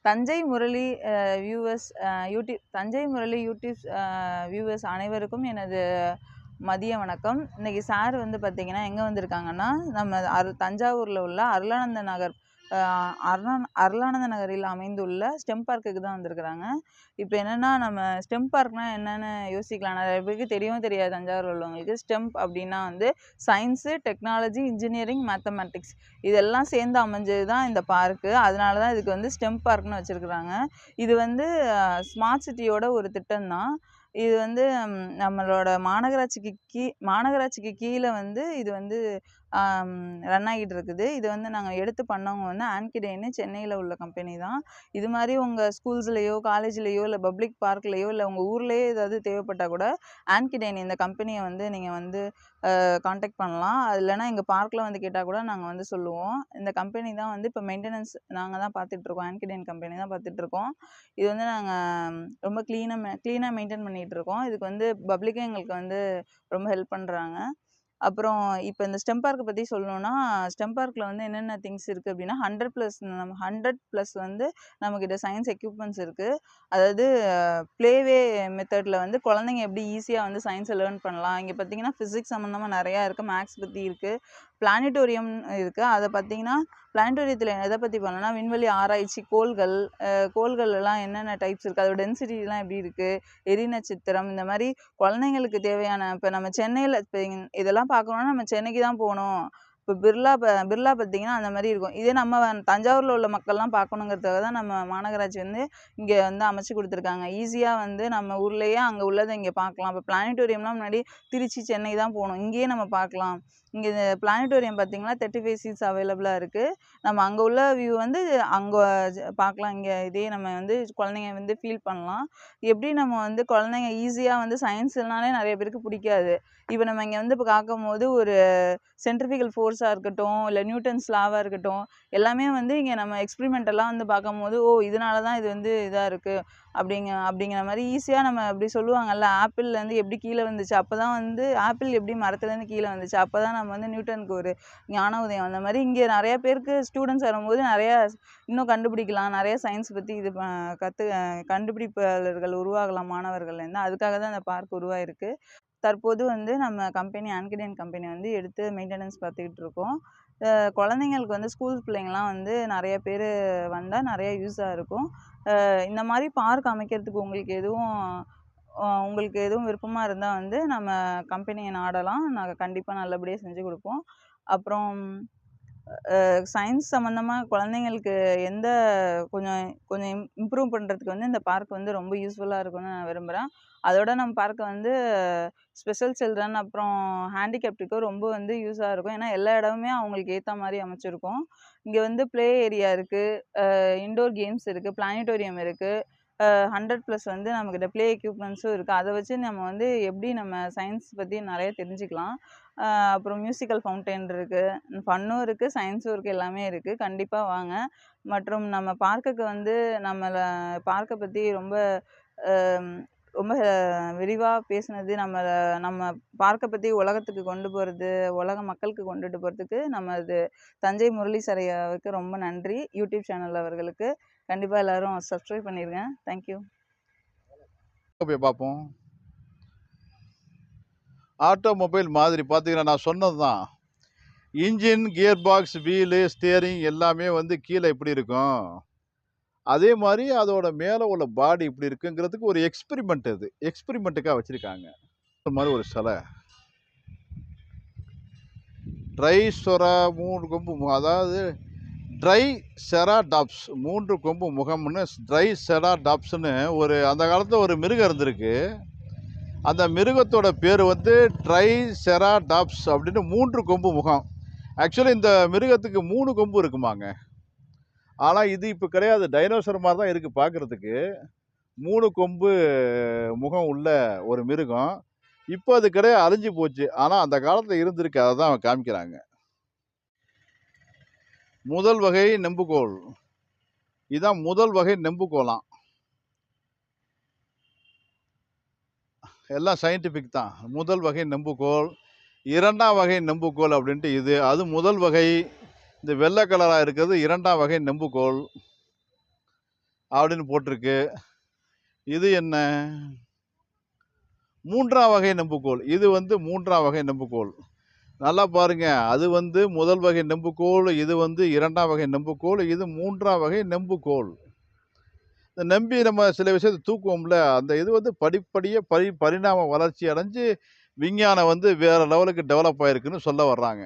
Thanjai Murali viewers YouTube Thanjai Murali YouTube viewers அனைவருக்கும் எனது மதிய வணக்கம். இன்னைக்கு சார் வந்து பார்த்தீங்கன்னா எங்கே வந்திருக்காங்கன்னா, நம்ம தஞ்சாவூரில் உள்ள அருளானந்த நகரில் அமைந்துள்ள ஸ்டெம் பார்க்குக்கு தான் வந்திருக்கிறாங்க. இப்போ என்னென்னா, நம்ம ஸ்டெம் பார்க்னா என்னென்னு யோசிக்கலாம். நிறைய பேருக்கு தெரியவும் தெரியாது தஞ்சாவூரில் உள்ளவங்களுக்கு. ஸ்டெம் அப்படின்னா வந்து சயின்ஸு, டெக்னாலஜி, இன்ஜினியரிங், மேத்தமெட்டிக்ஸ் இதெல்லாம் சேர்ந்து அமைஞ்சது தான் இந்த பார்க்கு. அதனால தான் இதுக்கு வந்து ஸ்டெம் பார்க்னு வச்சுருக்குறாங்க. இது வந்து ஸ்மார்ட் சிட்டியோட ஒரு திட்டம் தான். இது வந்து நம்மளோட மாநகராட்சிக்கு கீழே வந்து இது வந்து ரன் ஆகிட்டு இருக்குது. இது வந்து நாங்கள் எடுத்து பண்ணவங்க வந்து ஆன்கிடேன்னு சென்னையில் உள்ள கம்பெனி தான். இது மாதிரி உங்கள் ஸ்கூல்ஸ்லேயோ, காலேஜ்லேயோ, இல்லை பப்ளிக் பார்க்லேயோ, இல்லை உங்கள் ஊர்லேயே ஏதாவது தேவைப்பட்டால் கூட ஆன்கிடேன் இந்த கம்பெனியை வந்து நீங்கள் வந்து காண்டாக்ட் பண்ணலாம். அது இல்லைனா எங்கள் பார்க்கில் வந்து கேட்டால் கூட நாங்கள் வந்து சொல்லுவோம். இந்த கம்பெனி தான் வந்து இப்போ மெயின்டெனன்ஸ் நாங்கள் தான் பார்த்துட்ருக்கோம். ஆன்கிடேன் கம்பெனி தான் பார்த்துட்ருக்கோம். இது வந்து நாங்கள் ரொம்ப க்ளீனாக மெயின்டைன் பண்ணிகிட்ருக்கோம். இதுக்கு வந்து பப்ளிக்கும் எங்களுக்கு வந்து ரொம்ப ஹெல்ப் பண்ணுறாங்க. அப்புறம் இப்போ இந்த ஸ்டெம் பார்க்கை பற்றி சொல்லணுன்னா, ஸ்டெம் பார்க்கில் வந்து என்னென்ன திங்ஸ் இருக்குது அப்படின்னா 100+ வந்து நம்மக்கிட்ட சயின்ஸ் எக்யூப்மெண்ட்ஸ் இருக்குது. அதாவது ப்ளேவே மெத்தடில் வந்து குழந்தைங்க எப்படி ஈஸியாக வந்து சயின்ஸை லேர்ன் பண்ணலாம். இங்கே பார்த்தீங்கன்னா ஃபிசிக்ஸ் சம்மந்தமாக நிறையா இருக்குது, மேக்ஸ் பற்றி இருக்குது, பிளானிட்டோரியம் இருக்குது. அதை பார்த்தீங்கன்னா பிளானிட்டோரியத்தில் எதை பற்றி பண்ணலாம்னா விண்வெளி ஆராய்ச்சி, கோள்கள் எல்லாம் என்னென்ன டைப்ஸ் இருக்குது, அதோட டென்சிட்டிலாம் எப்படி இருக்குது, எரி நட்சத்திரம், இந்த மாதிரி குழந்தைங்களுக்கு தேவையான இப்போ நம்ம சென்னையில் இப்போ இதெல்லாம் பார்க்கணுன்னா நம்ம சென்னைக்கு தான் போகணும். இப்போ பிர்லா பார்த்தீங்கன்னா அந்த மாதிரி இருக்கும். இதே நம்ம தஞ்சாவூரில் உள்ள மக்கள்லாம் பார்க்கணுங்கிறதுக்காக தான் நம்ம மாநகராட்சி வந்து இங்கே வந்து அமைச்சு கொடுத்துருக்காங்க. ஈஸியாக வந்து நம்ம ஊர்லேயே அங்கே உள்ளதை இங்கே பார்க்கலாம். இப்போ பிளானிட்டோரியம்லாம் முன்னாடி திருச்சி, சென்னை தான் போகணும். இங்கேயே நம்ம பார்க்கலாம். இங்கே இந்த பிளானிட்டோரியம் பார்த்தீங்கன்னா 35 சீட்ஸ் அவைலபிளாக இருக்குது. நம்ம அங்கே உள்ள வியூ வந்து அங்கே பார்க்கலாம். இங்கே இதே நம்ம வந்து குழந்தைங்க வந்து ஃபீல் பண்ணலாம். எப்படி நம்ம வந்து குழந்தைங்க ஈஸியாக வந்து சயின்ஸ்னாலே நிறைய பேருக்கு பிடிக்காது. இப்போ நம்ம இங்கே வந்து இப்போ பார்க்கும்போது ஒரு சென்ட்ரிஃபிகல் ஃபோர்ஸாக இருக்கட்டும், இல்லை நியூட்டன்ஸ் லாவாக இருக்கட்டும், எல்லாமே வந்து இங்கே நம்ம எக்ஸ்பிரிமெண்டெல்லாம் வந்து பார்க்கும்போது இதனால தான் இது வந்து இதாக இருக்குது அப்படிங்கிற மாதிரி ஈஸியாக நம்ம அப்படி சொல்லுவாங்கல்ல, ஆப்பிள்லேருந்து எப்படி கீழே வந்துச்சு, அப்போ தான் வந்து ஆப்பிள் எப்படி மரத்துலேருந்து கீழே வந்துச்சு, அப்போ தான் நம்ம வந்து நியூட்டனுக்கு ஒரு ஞான உதயம் அந்த மாதிரி இங்கே நிறையா பேருக்கு ஸ்டூடெண்ட்ஸ் வரும்போது நிறையா இன்னும் கண்டுபிடிக்கலாம், நிறைய சயின்ஸ் பற்றி இது கண்டுபிடிப்பாளர்கள் உருவாகலாம் மாணவர்கள்லேருந்து. அதுக்காக தான் இந்த பார்க் உருவாயிருக்கு. தற்போது வந்து நம்ம கம்பெனி ஆன்கிடேன் கம்பெனி வந்து எடுத்து மெயின்டெனன்ஸ் பார்த்துக்கிட்டு இருக்கோம். குழந்தைங்களுக்கு வந்து ஸ்கூல் பிள்ளைங்கள்லாம் வந்து நிறைய பேர் வந்தால் நிறைய யூஸாக இருக்கும். இந்த மாதிரி பார்க் அமைக்கிறதுக்கு உங்களுக்கு எதுவும் விருப்பமாக இருந்தால் வந்து நம்ம கம்பெனியை நாடலாம். நாங்கள் கண்டிப்பாக நல்லபடியாக செஞ்சு கொடுப்போம். அப்புறம் சயின்ஸ் சம்மந்தமாக குழந்தைங்களுக்கு கொஞ்சம் கொஞ்சம் இம்ப்ரூவ் பண்ணுறதுக்கு வந்து இந்த பார்க் வந்து ரொம்ப யூஸ்ஃபுல்லாக இருக்கும்னு நான் விரும்புகிறேன். அதோட நம்ம பார்க்க வந்து ஸ்பெஷல் சில்ட்ரன் அப்புறம் ஹேண்டிகேப்டுக்கும் ரொம்ப வந்து யூஸாக இருக்கும். ஏன்னா எல்லா இடமுமே அவங்களுக்கு ஏற்ற மாதிரி அமைச்சிருக்கோம். இங்கே வந்து ப்ளே ஏரியா இருக்குது, இன்டோர் கேம்ஸ் இருக்குது, பிளானிட்டோரியம் இருக்குது, 100+ வந்து நம்மக்கிட்ட ப்ளே எக்யூப்மெண்ட்ஸும் இருக்குது. அதை வச்சு நம்ம வந்து எப்படி நம்ம சயின்ஸ் பற்றி நிறைய தெரிஞ்சுக்கலாம். அப்புறம் மியூசிக்கல் ஃபவுண்டைன் இருக்குது, ஃபன்னும் இருக்குது, சயின்ஸும் இருக்குது, எல்லாமே இருக்குது. கண்டிப்பாக வாங்க. மற்றும் நம்ம பார்க்குக்கு வந்து பார்க்கை பற்றி ரொம்ப ரொம்ப விரிவாக பேசுனது, நம்ம பார்க்கை பற்றி உலகத்துக்கு கொண்டு போகிறது, உலக மக்களுக்கு கொண்டுட்டு போகிறதுக்கு நமது தஞ்சை முரளி சார் ஐயாவுக்கு ரொம்ப நன்றி. யூடியூப் சேனல் அவர்களுக்கு கண்டிப்பாக எல்லோரும் சப்ஸ்கிரைப் பண்ணிடுங்க. தேங்க்யூ. போய் பார்ப்போம். ஆட்டோமொபைல் மாதிரி பார்த்தீங்கன்னா நான் சொன்னது தான். Engine, gear box, wheel, steering எல்லாமே வந்து கீழே இப்படி இருக்கும். அதே மாதிரி அதோட மேலே உள்ள பாடி இப்படி இருக்குங்கிறதுக்கு ஒரு எக்ஸ்பெரிமெண்ட், அது எக்ஸ்பெரிமெண்ட்டுக்காக வச்சுருக்காங்க. இந்த மாதிரி ஒரு சிலை ட்ரைசொரா 3 கொம்பு, அதாவது ட்ரை செராடாப்ஸ் 3 கொம்பு முகம்னு ட்ரை செராடாப்ஸ்னு ஒரு அந்த காலத்தில் ஒரு மிருகம் இருந்திருக்கு. அந்த மிருகத்தோட பேர் வந்து ட்ரை செராடாப்ஸ் அப்படின்னு 3 கொம்பு முகம். ஆக்சுவலி இந்த மிருகத்துக்கு 3 கொம்பு இருக்குமாங்க. ஆனால் இது இப்போ கிடையாது, டைனோசர் மாதிரி தான் இருக்குது பார்க்குறதுக்கு. 3 கொம்பு முகம் உள்ள ஒரு மிருகம். இப்போ அது கிடையாது, அழிஞ்சு போச்சு. ஆனால் அந்த காலத்தில் இருந்திருக்கு, அதை தான் அவன் காமிக்கிறாங்க. முதல் வகை நெம்புகோல், இதுதான் முதல் வகை நெம்புகோலாம். எல்லாம் சயின்டிஃபிக் தான். முதல் வகை நெம்புகோல், 2ஆம் வகை நெம்புகோல் அப்படின்ட்டு இது. அது முதல் வகை. இந்த வெள்ளை கலராக இருக்கிறது 2ஆம் வகை நெம்புகோல். அப்படின்னு போட்டிருக்கு. இது என்ன? 3ஆம் வகை நெம்புகோல். இது வந்து 3ஆம் வகை நெம்புகோல். நல்லா பாருங்க. அது வந்து முதல் வகை நெம்புகோல். இது வந்து 2ஆம் வகை நெம்புகோல். இது 3ஆம் வகை நெம்புகோல். இந்த நம்பி நம்ம சில விஷயத்த தூக்குவோம்ல, அந்த இது வந்து படிப்படியா பரிணாம வளர்ச்சி அடைஞ்சு விஞ்ஞானம் வந்து வேற லெவலுக்கு டெவலப் ஆயிருக்குன்னு சொல்ல வர்றாங்க.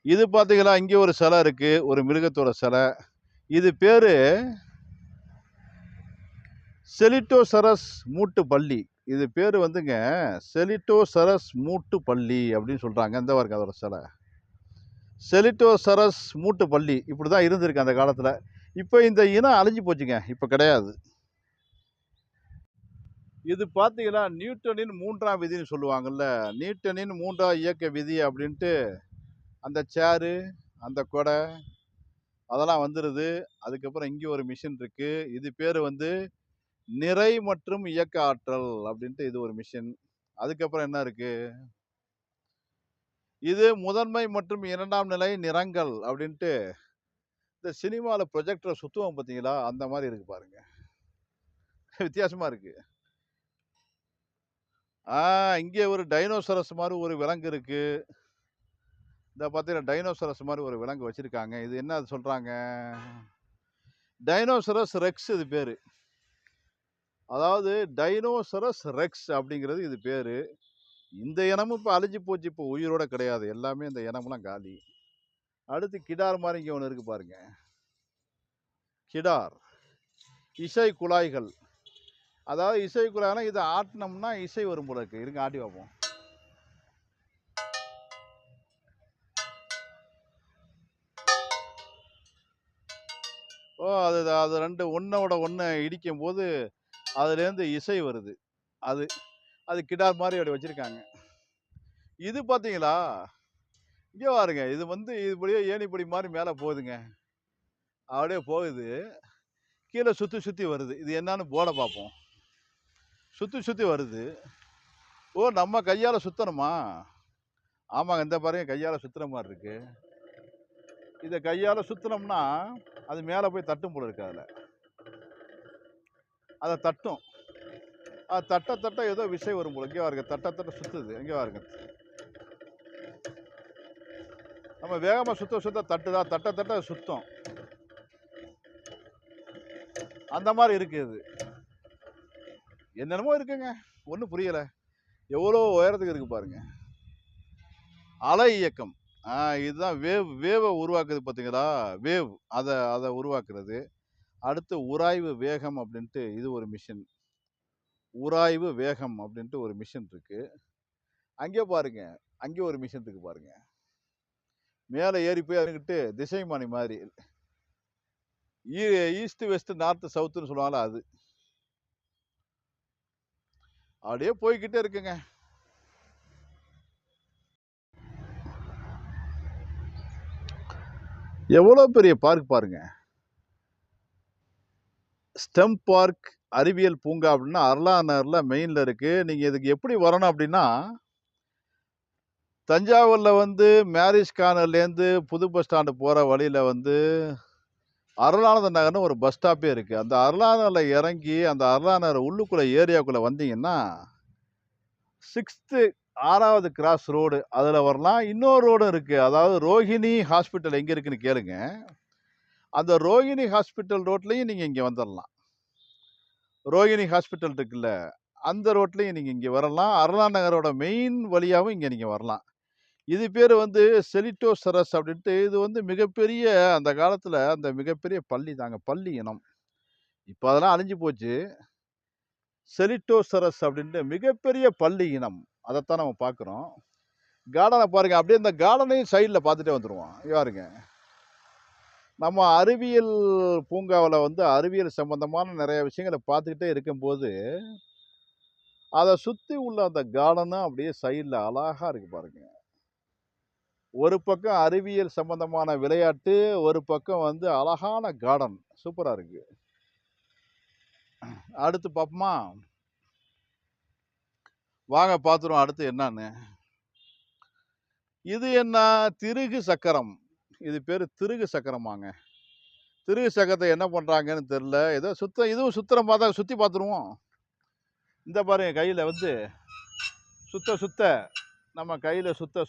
இது பார்த்தீங்களா, இங்கே ஒரு சிலை இருக்கு. ஒரு மிருகத்தோட சிலை. இது பேரு செலிட்டோசரஸ் மூட்டு பல்லி. இது பேரு வந்துங்க செலிட்டோசரஸ் மூட்டு பல்லி அப்படின்னு சொல்றாங்க. இந்த பாருங்க அதோட சிலை. செலிட்டோசரஸ் மூட்டு பல்லி இப்படிதான் இருந்திருக்கு அந்த காலத்துல. இப்ப இந்த இனம் அழிஞ்சு போச்சுங்க. இப்ப கிடையாது. இது பார்த்தீங்கன்னா நியூட்டனின் 3ஆம் விதின்னு சொல்லுவாங்கல்ல. நியூட்டனின் 3ஆம் இயக்க விதி அப்படின்ட்டு அந்த சேரு, அந்த கொடை அதெல்லாம் வந்துருது. அதுக்கப்புறம் இங்கே ஒரு மிஷின் இருக்கு. இது பேரு வந்து நிறை மற்றும் இயக்க ஆற்றல் அப்படின்ட்டு இது ஒரு மிஷின். அதுக்கப்புறம் என்ன இருக்கு? இது முதன்மை மற்றும் 2ஆம் நிலை நிறங்கள் அப்படின்ட்டு இந்த சினிமால ப்ரொஜெக்டரை சுத்துவோம் பார்த்தீங்களா? அந்த மாதிரி இருக்கு பாருங்க. வித்தியாசமா இருக்கு. இங்கே ஒரு டைனோசரஸ் மாதிரி ஒரு விலங்கு இருக்கு. இந்த பார்த்தீங்கன்னா டைனோசரஸ் மாதிரி ஒரு விலங்கு வச்சிருக்காங்க. இது என்ன அது சொல்றாங்க? டைனோசரஸ் ரெக்ஸ் இது பேரு. அதாவது டைனோசரஸ் ரெக்ஸ் அப்படிங்கிறது இது பேரு. இந்த இனமும் இப்போ அழிஞ்சு போச்சு. இப்போ உயிரோட கிடையாது. எல்லாமே இந்த இனம்லாம் காலி. அடுத்து கிடார் மாதிரி இங்கே ஒன்று இருக்கு பாருங்க. கிடார் இசை குழாய்கள். அதாவது இசை குழாய்னா இதை ஆட்டினோம்னா இசை வரும் போல இருக்கு. இருங்க ஆட்டி பார்ப்போம். அது அது ரெண்டு ஒன்னோட ஒன்று இடிக்கும் போது அதுலேருந்து இசை வருது. அது அது கிடார் மாதிரி அப்படி வச்சிருக்காங்க. இது பார்த்தீங்களா? இங்கே பாருங்க. இது வந்து இப்படியே ஏணிப்படி மாதிரி மேலே போகுதுங்க. அப்படியே போகுது. கீழே சுற்றி சுற்றி வருது. இது என்னன்னு போட பார்ப்போம். சுற்றி சுற்றி வருது. ஓ, நம்ம கையால் சுத்தணுமா? ஆமாங்க. இந்த பாருங்க கையால் சுத்துற மாதிரி இருக்கு. இதை கையால் சுத்தினோம்னா அது மேலே போய் தட்டும் போல இருக்கு. அதை தட்டும். அது தட்ட தட்ட ஏதோ விசை வரும் போல. இங்கே பாருங்க தட்ட தட்ட சுத்துது. இங்கே பாருங்க. நம்ம வேகமாக சுத்த சுத்த தட்டுதா? தட்ட தட்ட சுத்தம். அந்த மாதிரி இருக்கு. இது என்னென்னமோ இருக்குங்க. ஒன்றும் புரியலை. எவ்வளோ உயரத்துக்கு இருக்கு பாருங்க. அலை இயக்கம். இதுதான் வேவை உருவாக்குது பார்த்தீங்களா? வேவ் அதை உருவாக்குறது. அடுத்து உராய்வு வேகம் அப்படின்ட்டு இது ஒரு மிஷின். உராய்வு வேகம் அப்படின்ட்டு ஒரு மிஷின் இருக்கு. அங்கே பாருங்க. அங்கே ஒரு மிஷின் இருக்கு பாருங்க. மேலே ஏறி போய் அதுக்கிட்டு திசைமானி மாதிரி ஈஸ்ட் வெஸ்ட் நார்த் சவுத்துன்னு சொல்லுவாங்களா அது. அப்படியே போய்கிட்டே இருக்குங்க. எவ்வளோ பெரிய பார்க் பாருங்க. ஸ்டெம் பார்க் அறிவியல் பூங்கா அப்படின்னா அருளாநகரில் மெயினில் இருக்கு. நீங்கள் இதுக்கு எப்படி வரணும் அப்படின்னா தஞ்சாவூரில் வந்து மேரிஸ் கார்னர்லேருந்து புது பஸ் ஸ்டாண்டு போகிற வழியில் வந்து அருளானந்த நகர்னு ஒரு பஸ் ஸ்டாப்பே இருக்குது. அந்த அருளாநகரில் இறங்கி அந்த அருளாநகர் உள்ளுக்குள்ளே ஏரியாக்குள்ளே வந்தீங்கன்னா 6வது கிராஸ் ரோடு அதில் வரலாம். இன்னொரு ரோடும் இருக்குது. அதாவது ரோஹிணி ஹாஸ்பிட்டல் எங்கே இருக்குன்னு கேளுங்க. அந்த ரோஹிணி ஹாஸ்பிட்டல் ரோட்லேயும் நீங்கள் இங்கே வந்துடலாம். ரோஹிணி ஹாஸ்பிட்டல் இருக்குல்ல, அந்த ரோட்லேயும் நீங்கள் இங்கே வரலாம். அருளாநகரோட மெயின் வழியாகவும் இங்கே நீங்கள் வரலாம். இது பேர் வந்து செலிட்டோசரஸ் அப்படின்ட்டு. இது வந்து மிகப்பெரிய அந்த காலத்தில் அந்த மிகப்பெரிய பல்லி தாங்க. பல்லி இனம். இப்போ அதெல்லாம் அழிஞ்சு போச்சு. செலிட்டோசரஸ் அப்படின்ட்டு மிகப்பெரிய பல்லி இனம். அதைத்தான் நம்ம பார்க்குறோம். கார்டனை பாருங்க. அப்படியே இந்த கார்டனையும் சைடில் பார்த்துட்டே வந்துடுவோம். பாருங்க. நம்ம அறிவியல் பூங்காவில் வந்து அறிவியல் சம்பந்தமான நிறைய விஷயங்களை பார்த்துக்கிட்டே இருக்கும்போது அதை சுற்றி உள்ள அந்த கார்டனும் அப்படியே சைடில் அழகா இருக்கு பாருங்க. ஒரு பக்கம் அறிவியல் சம்பந்தமான விளையாட்டு, ஒரு பக்கம் வந்து அழகான கார்டன். சூப்பரா இருக்கு. அடுத்து பார்ப்போமா? வாங்க பார்த்துருவோம் அடுத்து என்னன்னு. இது என்ன? திருகு சக்கரம். இது பேரு திருகு சக்கரமாங்க. திருகு சக்கரத்தை என்ன பண்ணுறாங்கன்னு தெரில. ஏதோ இதுவும் சுற்றுற மாதிரி தான், சுற்றி பார்த்துருவோம். இந்த பாருங்க, கையில் வந்து சுத்த நம்ம கையில் சுத்த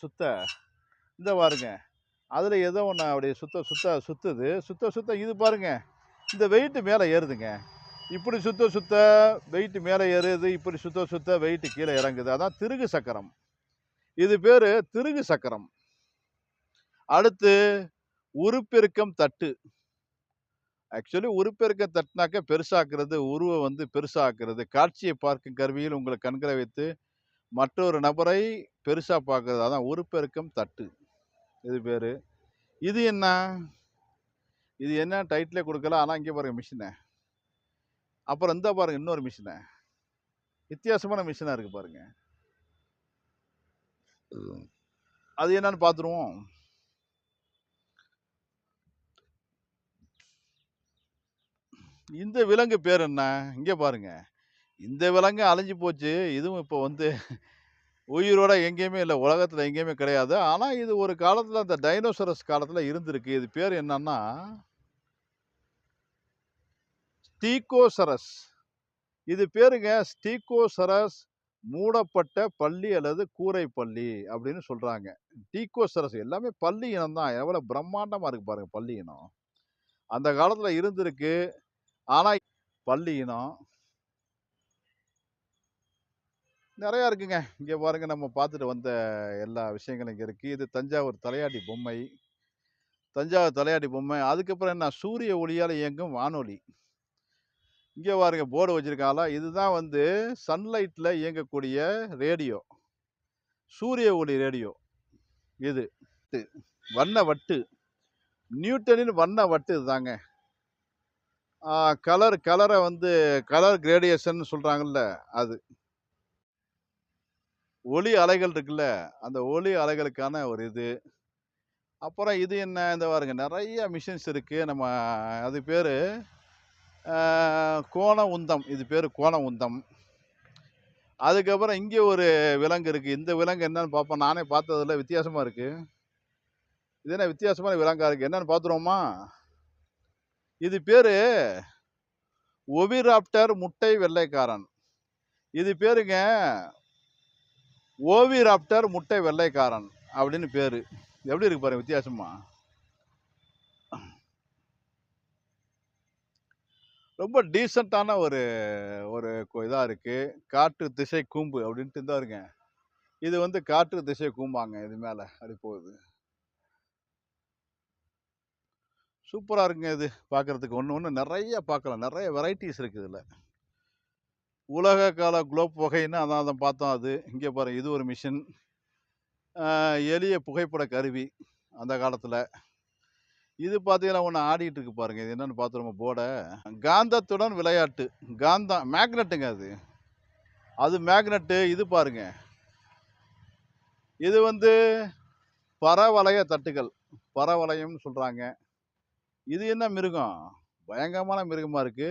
இந்த பாருங்க, அதில் ஏதோ ஒன்று அப்படி சுற்றுது. இது பாருங்க, இந்த வெயிட்டு மேலே ஏறுதுங்க. இப்படி சுத்த வெயிட் மேலே ஏறுது, இப்படி சுத்த வெயிட் கீழே இறங்குது. அதான் திருகு சக்கரம். இது பேர் திருகு சக்கரம். அடுத்து உருப்பெருக்கம் தட்டு. ஆக்சுவலி உருப்பெருக்கம் தட்டுனாக்க பெருசாக்குறது, உருவை வந்து பெருசாக்குறது, காட்சியை பார்க்கும் கருவியில் உங்களை கண்களை வைத்து மற்றொரு நபரை பெருசா பார்க்கறது. அதான் உருப்பெருக்கம் தட்டு. இது பேரு. இது என்ன? இது என்ன டைட்டிலே கொடுக்கல. ஆனால் இங்கே பாருங்க மிஷினை. அப்புறம் இந்த பாருங்க இன்னொரு மிஷினை. வித்தியாசமான மிஷினா இருக்கு பாருங்க. அது என்னன்னு பார்த்துருவோம். இந்த விலங்கு பேர் என்ன? இங்கே பாருங்க. இந்த விலங்கு அழிஞ்சு போச்சு. இதுவும் இப்போ வந்து உயிரோட எங்கேயுமே இல்லை, உலகத்தில் எங்கேயுமே கிடையாது. ஆனால் இது ஒரு காலத்தில் அந்த டைனோசரஸ் காலத்தில் இருந்திருக்கு. இது பேர் என்னன்னா ஸ்டீகோசரஸ். இது பேருங்க ஸ்டீகோசரஸ் மூடப்பட்ட பள்ளி அல்லது கூரை பள்ளி அப்படின்னு சொல்றாங்க. டீகோசரஸ் எல்லாமே பள்ளி இனம் தான். எவ்வளவு பிரம்மாண்டமா இருக்கு பாருங்க பள்ளி இனம். அந்த காலத்துல இருந்திருக்கு. ஆனா பள்ளி இனம் நிறைய இருக்குங்க. இங்க பாருங்க, நம்ம பார்த்துட்டு வந்த எல்லா விஷயங்களும் இங்க இருக்கு. இது தஞ்சாவூர் தலையாட்டி பொம்மை. தஞ்சாவூர் தலையாட்டி பொம்மை. அதுக்கப்புறம் என்ன? சூரிய ஒளியால் இயங்கும் வானொலி. இங்கே பாருங்க போர்டு வச்சிருக்காங்களா. இதுதான் வந்து சன்லைட்ல இயங்கக்கூடிய ரேடியோ, சூரிய ஒளி ரேடியோ. இது வண்ண வட்டு, நியூட்டனின் வண்ண வட்டு இதுதாங்க. கலரை வந்து கலர் கிரேடியேஷன் சொல்றாங்கல்ல, அது ஒளி அலைகள் இருக்குல்ல, அந்த ஒளி அலைகளுக்கான ஒரு இது. அப்புறம் இது என்ன? இந்த பாருங்க நிறைய மிஷின்ஸ் இருக்கு. நம்ம அது பேரு கோண உந்தம். இது பேரு கோண உந்தம். அதுக்கப்புறம் இங்கே ஒரு விலங்கு இருக்கு. இந்த விலங்கு என்னன்னு பார்ப்போம். நானே பார்த்ததில்ல, வித்தியாசமா இருக்கு. இது என்ன வித்தியாசமான விலங்கா இருக்கு? என்னன்னு பார்த்துருவோமா? இது பேரு ஒவிராப்டர் முட்டை வெள்ளைக்காரன். இது பேருங்க ஓவிராப்டர் முட்டை வெள்ளைக்காரன் அப்படின்னு பேரு. எப்படி இருக்கு பாருங்க வித்தியாசமா. ரொம்ப டீசெண்டான ஒரு ஒரு இதா இருக்கு. காற்று திசை கூம்பு அப்படின்ட்டு தான் இருங்க. இது வந்து காற்று திசை கூம்பாங்க. இது மேல அப்படி போகுது. சூப்பரா இருக்குங்க. இது பார்க்கறதுக்கு ஒன்று நிறைய பார்க்கலாம். நிறைய வெரைட்டிஸ் இருக்கு இதுல. உலக கால குளோப் வகைன்னு அதான் பார்த்தோம். அது இங்கே பாருங்க, இது ஒரு மிஷின். எளிய புகைப்பட கருவி அந்த காலத்துல. இது பார்த்தீங்கன்னா ஒன்று ஆடிட்டு இருக்கு பாருங்க. இது என்னன்னு பார்த்துருவோம் போர்டை. காந்தத்துடன் விளையாட்டு. காந்தம் மேக்னெட்டுங்க அது. அது மேக்னெட்டு. இது பாருங்க, இது வந்து பரவளைய தட்டுகள், பரவளையம்னு சொல்றாங்க. இது என்ன மிருகம்? பயங்கரமான மிருகமா இருக்கு.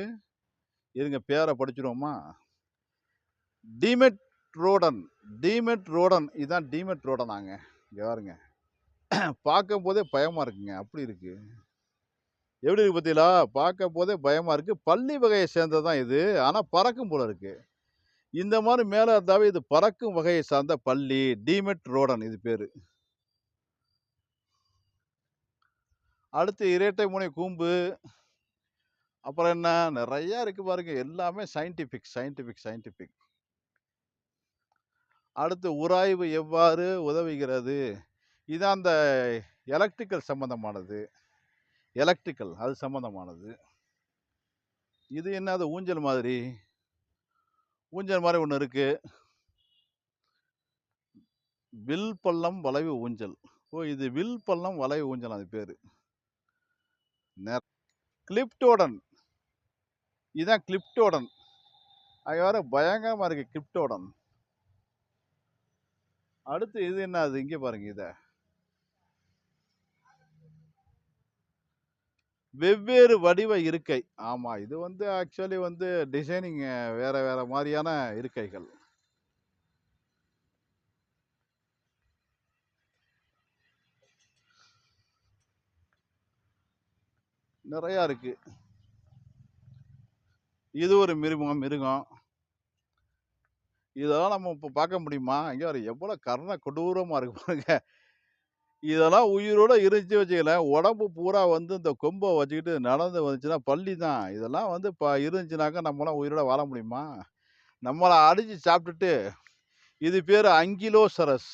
இருங்க பேரை படிச்சிருவோமா? டீமெட்ரோடன். டீமெட்ரோடன். இதுதான் டீமெட்ரோடனாங்க. இங்க பாருங்க, பார்க்கும் போதே பயமா இருக்குங்க. அப்படி இருக்கு. எப்படி இருக்கு பார்த்தீங்களா? பார்க்க போதே பயமா இருக்கு. பள்ளி வகையை சேர்ந்ததான் இது. ஆனா பறக்கும் போல இருக்கு. இந்த மாதிரி மேல இருந்தாவே இது பறக்கும் வகையை சார்ந்த பள்ளி. டீமெட்ரோடன் இது பேரு. அடுத்து இரட்டை முனை கூம்பு. அப்புறம் என்ன? நிறைய இருக்கு பாருங்க. எல்லாமே சயின்டிபிக். அடுத்து உராய்வு எவ்வாறு உதவுகிறது? இதான் அந்த எலக்ட்ரிக்கல் சம்பந்தமானது. அது சம்பந்தமானது. இது என்ன? அது ஊஞ்சல் மாதிரி ஒண்ணு இருக்கு. வில் பள்ளம் வளைவு ஊஞ்சல். ஓ, இது வில் பள்ளம் வளைவு ஊஞ்சல் அது பேரு. கிளிப்டோடன். இதுதான் கிளிப்டோடன். அது வேற பயங்கரமா இருக்கு கிளிப்டோடன். அடுத்து இது என்ன? அது இங்க பாருங்க. இத வெவ்வேறு வடிவ இருக்கை. ஆமா, இது வந்து ஆக்சுவலி வந்து டிசைனிங் வேற மாதிரியான இருக்கைகள். நிறையா இருக்கு. இது ஒரு மிருகம். இதெல்லாம் நம்ம இப்போ பார்க்க முடியுமா? இங்க பாரு எவ்வளோ கர்ண கொடூரமா இருக்கு பாருங்க. இதெல்லாம் உயிரோட இருந்துச்சு வச்சுக்கங்களேன், உடம்பு பூரா வந்து இந்த கொம்ப வச்சுக்கிட்டு நடந்து வந்துச்சுன்னா பல்லி தான். இதெல்லாம் வந்து இருந்துச்சுனாக்கா நம்மலாம் உயிரோட வாழ முடியுமா? நம்மள அடிச்சு சாப்பிட்டுட்டு, இது பேரு அங்கிலோசரஸ்.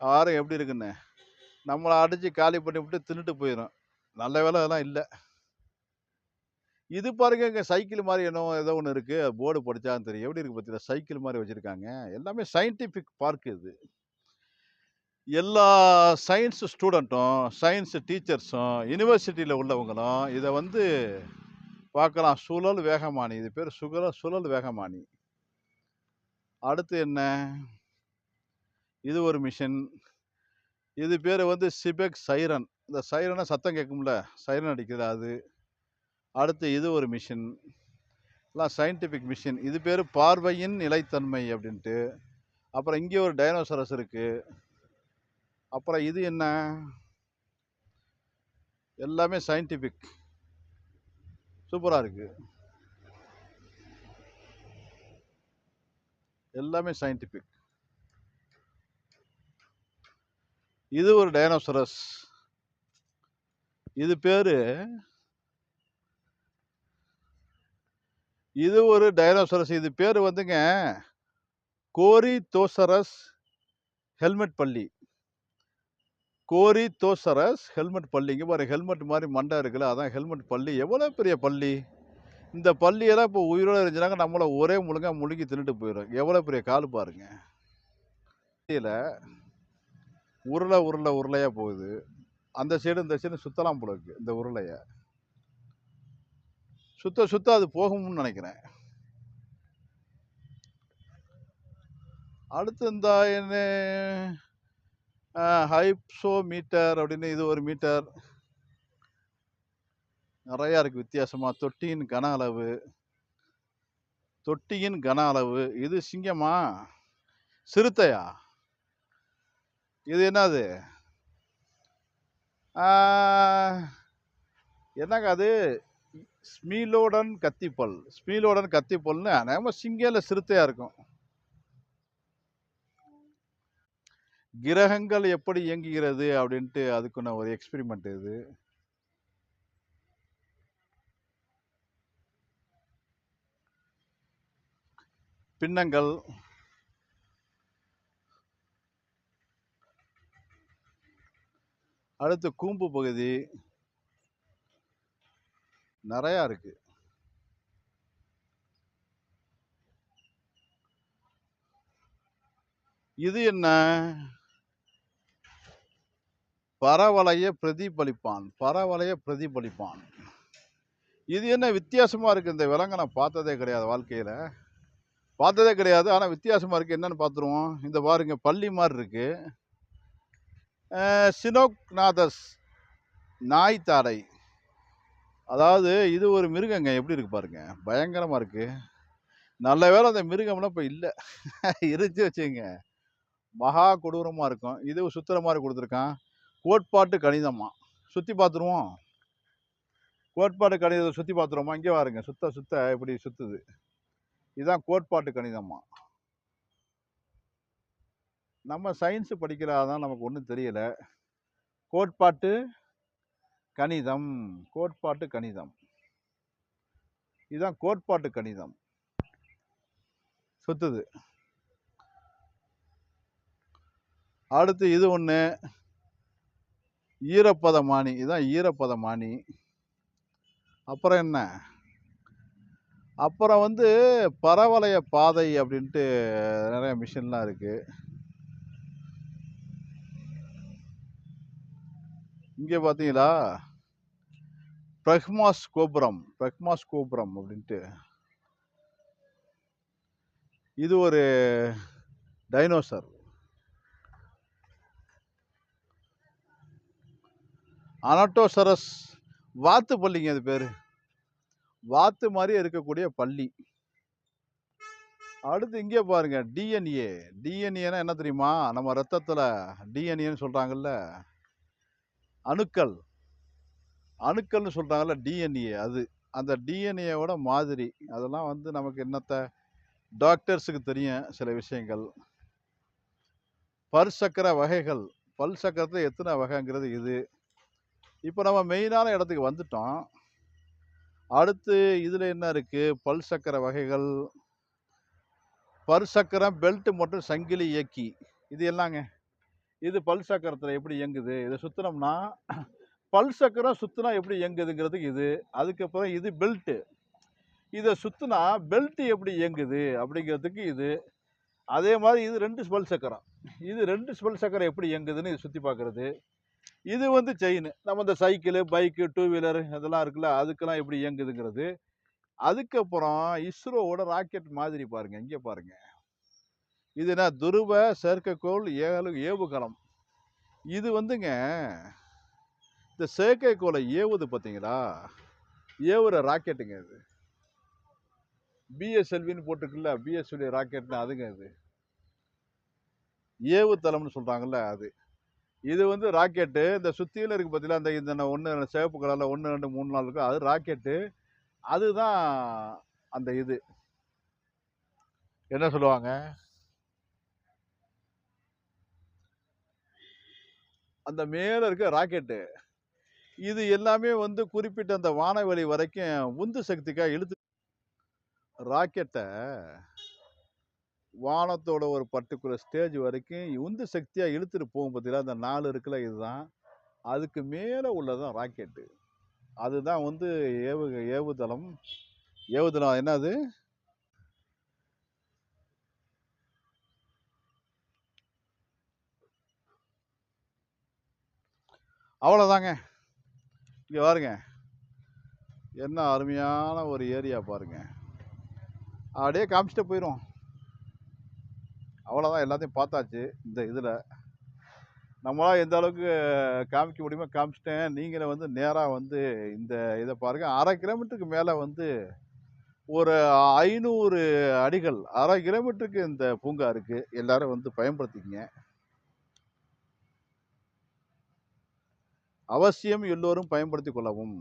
பாருங்க எப்படி இருக்குன்னு. நம்மள அடிச்சு காலி பண்ணிவிட்டு தின்னுட்டு போயிரும். நல்ல வேளை அதெல்லாம் இல்ல. இது பாருங்க இங்க சைக்கிள் மாரி ஏதோ ஒண்ணு இருக்கு. போர்டு படிச்சா தான் தெரியும். எப்படி இருக்கு பார்த்தீங்களா? சைக்கிள் மாரி வச்சிருக்காங்க. எல்லாமே சயன்டிஃபிக் பார்க் இது. எல்லா சயின்ஸ் ஸ்டூடண்ட்டும், சயின்ஸ் டீச்சர்ஸும், யுனிவர்சிட்டியில உள்ளவங்களும் இத வந்து பார்க்கலாம். சுழல் வேகமானி. இது பேரு சுழல் வேகமானி. அடுத்து என்ன? இது ஒரு மிஷின். இது பேரு வந்து சிபெக் சைரன். இந்த சைரனா சத்தம் கேட்கும்ல, சைரன் அடிக்குது அது. அடுத்து இது ஒரு மிஷின். எல்லாம் சயின்டிஃபிக் மிஷின். இது பேரு பார்வையின் நிலைத்தன்மை அப்படின்ட்டு. அப்புறம் இங்கே ஒரு டைனோசரஸ் இருக்கு. அப்புறம் இது என்ன? எல்லாமே சயின்டிஃபிக். சூப்பரா இருக்கு. எல்லாமே சயின்டிஃபிக். இது ஒரு டைனோசரஸ். இது பேரு இது ஒரு டைனோசரஸ். இது பேரு வந்துங்க கோரிதோசரஸ் ஹெல்மெட் பல்லி. கோரிதோசரஸ் ஹெல்மெட் பல்லி. இங்க பாரு ஹெல்மெட் மாதிரி மண்டை இருக்குல்ல, அதான் ஹெல்மெட் பல்லி. எவ்வளவு பெரிய பல்லி! இந்த பல்லியெல்லாம் இப்போ உயிரோட இருந்துச்சுனாக்க நம்மள ஒரே முழுங்கா முழுங்கி தின்னுட்டு போயிடும். எவ்வளவு பெரிய காலு பாருங்க. பல்லியில உருளையா போகுது. அந்த சைடு இந்த சைடு சுத்தலாம் போல இருக்கு இந்த உருளைய. சுத்த அது போகும்னு நினைக்கிறேன். அடுத்து இந்த என்ன ஹைப்சோ மீட்டர் அப்படின்னு இது ஒரு மீட்டர். நிறையா இருக்கு வித்தியாசமா. தொட்டியின் கன அளவு. இது சிங்கமா? சிறுத்தையா? இது என்னது? என்னங்க அது? ஸ்மீலோடன் கத்திப்பல்னு நம்ம சிங்கம்ல சிறுத்தையா இருக்கும். கிரகங்கள் எப்படி இயங்குகிறது அப்படின்ட்டு அதுக்குன்னு ஒரு எக்ஸ்பெரிமெண்ட் இது. பின்னங்கள். அடுத்து கூம்பு பகுதி. நிறையா இருக்கு. இது என்ன? பரவளைய பிரதிபலிப்பான். இது என்ன வித்தியாசமா இருக்கு? இந்த விலங்கை நான் பார்த்ததே கிடையாது வாழ்க்கையில. ஆனா வித்தியாசமா இருக்கு. என்னன்னு பார்த்துருவோம். இந்த பாருங்க பல்லி மாதிரி இருக்கு. சினோக்நாதஸ் நாய் தாடை. அதாவது இது ஒரு மிருகங்க. எப்படி இருக்கு பாருங்க, பயங்கரமா இருக்கு. நல்ல வேளை அந்த மிருகம்லாம் இப்போ இல்லை. இருந்துச்சு வச்சுங்க மகா கொடூரமா இருக்கும். இது சுத்துற மாதிரி கொடுத்துருக்கான். கோட்பாட்டு கணிதமா. சுத்தி பார்த்துருவோம். கோட்பாட்டு கணிதத்தை சுத்தி பார்த்துருவோமா? இங்கே பாருங்க சுத்த இப்படி சுத்துது. இதுதான் கோட்பாட்டு கணிதமா. நம்ம சயின்ஸ் படிக்கிறாதான் நமக்கு ஒன்றும் தெரியல. கோட்பாட்டு கணிதம். இதுதான் கோட்பாட்டு கணிதம். சுத்துது. அடுத்து இது ஒண்ணு ஈரப்பதமானி. இதுதான் ஈரப்பதமானி. அப்புறம் என்ன? அப்புறம் வந்து பரவளைய பாதை அப்படின்ட்டு நிறைய மிஷின்லாம் இருக்கு. இங்க பாத்தீங்களா? பிரக்மாஸ் கோபுரம் அப்படின்ட்டு. இது ஒரு டைனோசர். அனட்டோசரஸ் வாத்து பல்லிங்க. அது பேரு வாத்து மாதிரி இருக்கக்கூடிய பல்லி. அடுத்து இங்கே பாருங்க டிஎன்ஏனா என்ன தெரியுமா? நம்ம ரத்தத்துல டிஎன்ஏன்னு சொல்றாங்கல்ல, அணுக்கள். அணுக்கள்னு சொல்கிறாங்கல்ல டிஎன்ஏ அது. அந்த டிஎன்ஏவோட மாதிரி அதெல்லாம் வந்து நமக்கு என்னத்த டாக்டர்ஸுக்கு தெரியும் சில விஷயங்கள். பற்சக்கர வகைகள், பல் சக்கரத்தில் எத்தனை வகைங்கிறது இது. இப்போ நம்ம மெயினான இடத்துக்கு வந்துட்டோம். அடுத்து இதில் என்ன இருக்குது? பல் சக்கர வகைகள், பற்சக்கரம், பெல்ட் மற்றும் சங்கிலி இயக்கி, இது எல்லாங்க. இது பல் சக்கரத்தில் எப்படி இயங்குது, இதை சுற்றினோம்னா பல் சக்கரம் சுற்றினா எப்படி இயங்குதுங்கிறதுக்கு இது. அதுக்கப்புறம் இது பெல்ட்டு, இதை சுற்றினா பெல்ட் எப்படி இயங்குது அப்படிங்கிறதுக்கு இது. அதே மாதிரி இது 2 பல் சக்கரம், இது 2 பல் சக்கரம் எப்படி இயங்குதுன்னு இது சுற்றி பார்க்குறது. இது வந்து செயின், நம்ம இந்த சைக்கிளு, பைக்கு, டூ வீலர் அதெல்லாம் இருக்குல்ல, அதுக்கெல்லாம் எப்படி இயங்குதுங்கிறது. அதுக்கப்புறம் இஸ்ரோவோட ராக்கெட் மாதிரி பாருங்க, இங்கே பாருங்க. இது என்ன? துருவ செயற்கைக்கோள் ஏவுகலம். இது வந்துங்க இந்த செயற்கைக்கோளை ஏவுது பார்த்தீங்களா, ஏவுற ராக்கெட்டுங்க இது. பிஎஸ்எல்வின்னு போட்டிருக்குல்ல, பிஎஸ்எல்வி ராக்கெட்னு அதுங்க இது. ஏவுதளம்னு சொல்கிறாங்கல்ல அது. இது வந்து ராக்கெட்டு. இந்த சுற்றியில் இருக்குது பார்த்தீங்களா, இந்த ஒன்று சிவப்பு கலரில் 1, 2, 3, 4 இருக்குது, அது ராக்கெட்டு. அதுதான் அந்த இது என்ன சொல்லுவாங்க, அந்த மேலே இருக்க ராக்கெட்டு. இது எல்லாமே வந்து குறிப்பிட்ட அந்த வானவெளி வரைக்கும் உந்து சக்திக்காக இழுத்து ராக்கெட்டை வானத்தோட ஒரு பர்டிகுலர் ஸ்டேஜ் வரைக்கும் உந்து சக்தியாக இழுத்துட்டு போகும் பார்த்தீங்களா, அந்த 4 இருக்குல்ல, இதுதான். அதுக்கு மேலே உள்ளதான் ராக்கெட்டு. அதுதான் வந்து ஏவுதளம். ஏவுதளம் என்னது? அவ்வளோதாங்க. இங்கே பாருங்க, என்ன அருமையான ஒரு ஏரியா பாருங்க. அப்படியே காமிச்சிட்டு போயிடும். அவ்வளோதான், எல்லாத்தையும் பார்த்தாச்சு. இந்த இதில் நம்மளால் எந்த அளவுக்கு காமிக்க முடியுமோ காமிச்சிட்டேன். நீங்களே வந்து நேராக வந்து இந்த இதை பாருங்கள். 1/2 கிலோமீட்டருக்கு மேலே வந்து ஒரு 500 அடிகள், 1/2 கிலோமீட்டருக்கு இந்த பூங்கா இருக்குது. எல்லாரும் வந்து பயன்படுத்திக்கங்க. அவசியம் எல்லோரும் பயன்படுத்திக் கொள்ளவும்.